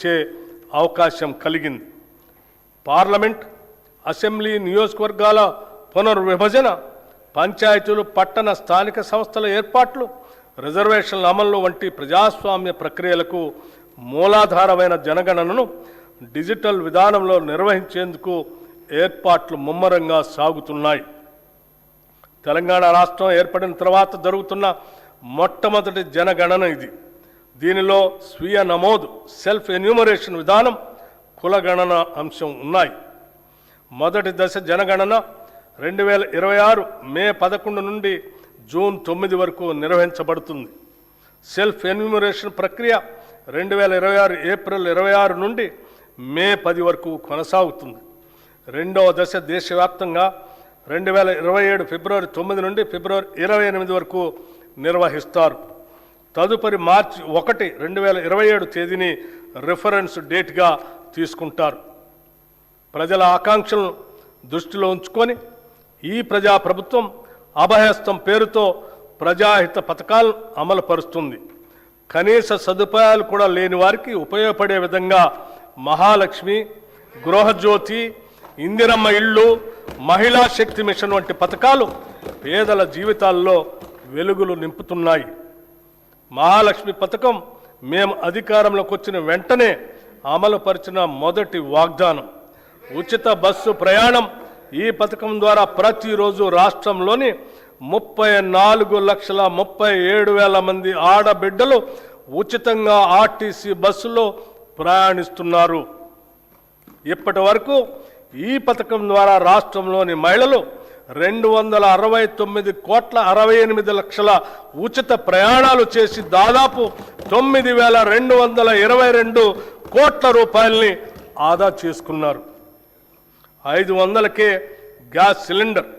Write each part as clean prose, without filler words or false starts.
ఇచ్చే అవకాశం కలిగింది. పార్లమెంట్, అసెంబ్లీ, నియోజకవర్గాల పునర్విభజన, పంచాయతీలు, పట్టణ స్థానిక సంస్థల ఏర్పాట్లు, రిజర్వేషన్ల అమలు వంటి ప్రజాస్వామ్య ప్రక్రియలకు మూలాధారమైన జనగణనను డిజిటల్ విధానంలో నిర్వహించేందుకు ఏర్పాట్లు ముమ్మరంగా సాగుతున్నాయి. తెలంగాణ రాష్ట్రం ఏర్పడిన తర్వాత జరుగుతున్న మొట్టమొదటి జనగణన ఇది. దీనిలో స్వీయ నమోదు, సెల్ఫ్ ఎన్యూమరేషన్ విధానం, కులగణన అంశం ఉన్నాయి. మొదటి దశ జనగణన 2026 మే 11 నుండి జూన్ 9 వరకు నిర్వహించబడుతుంది. సెల్ఫ్ ఎన్యూమరేషన్ ప్రక్రియ 2026 ఏప్రిల్ 26 నుండి మే 10 వరకు కొనసాగుతుంది. రెండవ దశ దేశవ్యాప్తంగా 2027 ఫిబ్రవరి 9 నుండి ఫిబ్రవరి 28 వరకు నిర్వహిస్తారు. తదుపరి మార్చి 1, 2027 తేదీని రిఫరెన్స్ డేట్గా తీసుకుంటారు. ప్రజల ఆకాంక్షలను దృష్టిలో ఉంచుకొని ఈ ప్రజాప్రభుత్వం అభయహస్తం పేరుతో ప్రజాహిత పథకాలను అమలుపరుస్తుంది. కనీస సదుపాయాలు కూడా లేని వారికి ఉపయోగపడే విధంగా మహాలక్ష్మి, గృహజ్యోతి, ఇందిరమ్మ ఇళ్ళు, మహిళా శక్తి మిషన్ వంటి పథకాలు పేదల జీవితాల్లో వెలుగులు నింపుతున్నాయి. మహాలక్ష్మి పథకం మేము అధికారంలోకి వచ్చిన వెంటనే అమలుపరిచిన మొదటి వాగ్దానం. ఉచిత బస్సు ప్రయాణం. ఈ పథకం ద్వారా ప్రతిరోజు రాష్ట్రంలోని 34,37,000 మంది ఆడబిడ్డలు ఉచితంగా ఆర్టీసీ బస్సులో ప్రయాణిస్తున్నారు. ఇప్పటి వరకు ఈ పథకం ద్వారా రాష్ట్రంలోని మహిళలు 269,68,00,000 ఉచిత ప్రయాణాలు చేసి దాదాపు 9,222 కోట్ల రూపాయలని ఆదా చేసుకున్నారు. 500కే గ్యాస్ సిలిండర్.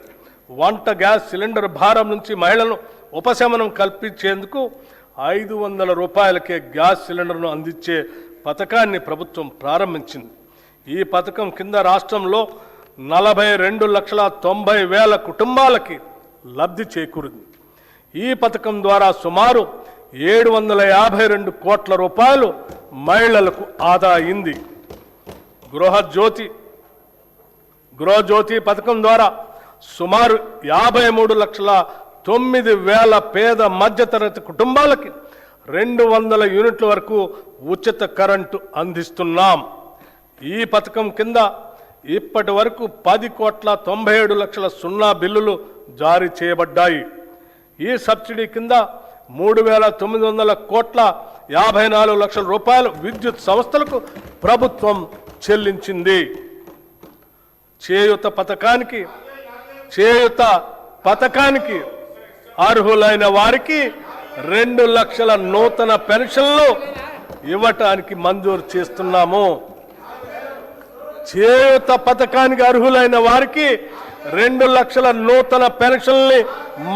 వంట గ్యాస్ సిలిండర్ భారం నుంచి మహిళలను ఉపశమనం కల్పించేందుకు 500 రూపాయలకే గ్యాస్ సిలిండర్ను అందించే పథకాన్ని ప్రభుత్వం ప్రారంభించింది. ఈ పథకం కింద రాష్ట్రంలో 42,90,000 కుటుంబాలకి లబ్ధి చేకూరింది. ఈ పథకం ద్వారా సుమారు 752 కోట్ల రూపాయలు మహిళలకు ఆదా అయింది. గృహజ్యోతి పథకం ద్వారా సుమారు 53,09,000 పేద మధ్యతరగతి కుటుంబాలకి 200 యూనిట్ల వరకు ఉచిత కరెంటు అందిస్తున్నాం. ఈ పథకం కింద ఇప్పటి వరకు 10,97,00,000 సున్నా బిల్లులు జారీ చేయబడ్డాయి. ఈ సబ్సిడీ కింద 3,900,54 లక్షల రూపాయలు విద్యుత్ సంస్థలకు ప్రభుత్వం చెల్లించింది. చేయూత పథకానికి అర్హులైన వారికి 2 లక్షల నూతన పెన్షన్లు ఇవ్వటానికి మంజూరు చేస్తున్నాము. చేయూత పథకానికి అర్హులైన వారికి 2 లక్షల నూతన పెన్షన్లు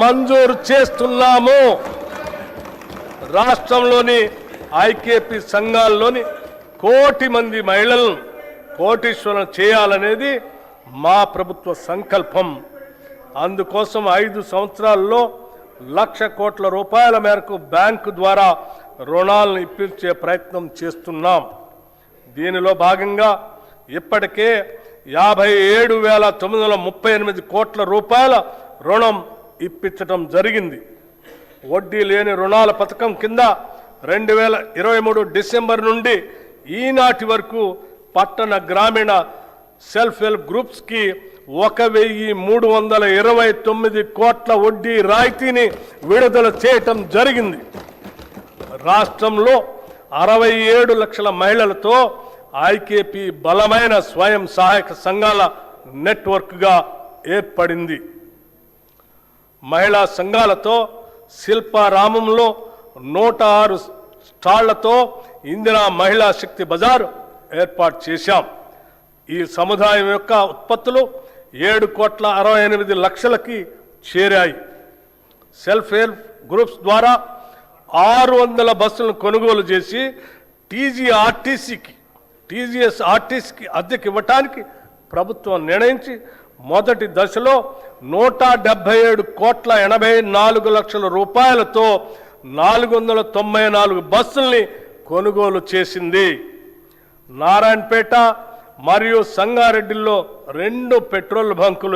మంజూరు చేస్తున్నాము. రాష్ట్రంలోని ఐకేపీ సంఘాల్లోని 1 కోటి మంది మహిళలను కోటీశ్వరం చేయాలనేది మా ప్రభుత్వ సంకల్పం. అందుకోసం 5 సంవత్సరాల్లో 1,00,000 కోట్ల రూపాయల మేరకు బ్యాంకు ద్వారా రుణాలను ఇప్పించే ప్రయత్నం చేస్తున్నాం. దీనిలో భాగంగా ఇప్పటికే 57,938 కోట్ల రూపాయల రుణం ఇప్పించడం జరిగింది. వడ్డీ లేని రుణాల పథకం కింద 2023 డిసెంబర్ నుండి ఈనాటి వరకు పట్టణ గ్రామీణ సెల్ఫ్ హెల్ప్ గ్రూప్స్కి 1,329 కోట్ల వడ్డీ రాయితీని విడుదల చేయటం జరిగింది. రాష్ట్రంలో 67 లక్షల మహిళలతో ఐకేపీ బలమైన స్వయం సహాయక సంఘాల నెట్వర్క్గా ఏర్పడింది. మహిళా సంఘాలతో శిల్పారామంలో 106 స్టాళ్లతో ఇందిరా మహిళా శక్తి బజారు ఏర్పాటు చేశాం. ఈ సముదాయం యొక్క ఉత్పత్తులు 7,68,00,000కి చేరాయి. సెల్ఫ్ హెల్ప్ గ్రూప్స్ ద్వారా 600 బస్సులను కొనుగోలు చేసి టీజీఎస్ఆర్టీసీకి అద్దెకి ఇవ్వటానికి ప్రభుత్వం నిర్ణయించి మొదటి దశలో 177,84,00,000 రూపాయలతో 494 బస్సుల్ని కొనుగోలు చేసింది. నారాయణపేట మరియు సంగారెడ్డిలో 2 పెట్రోల్ బంకులు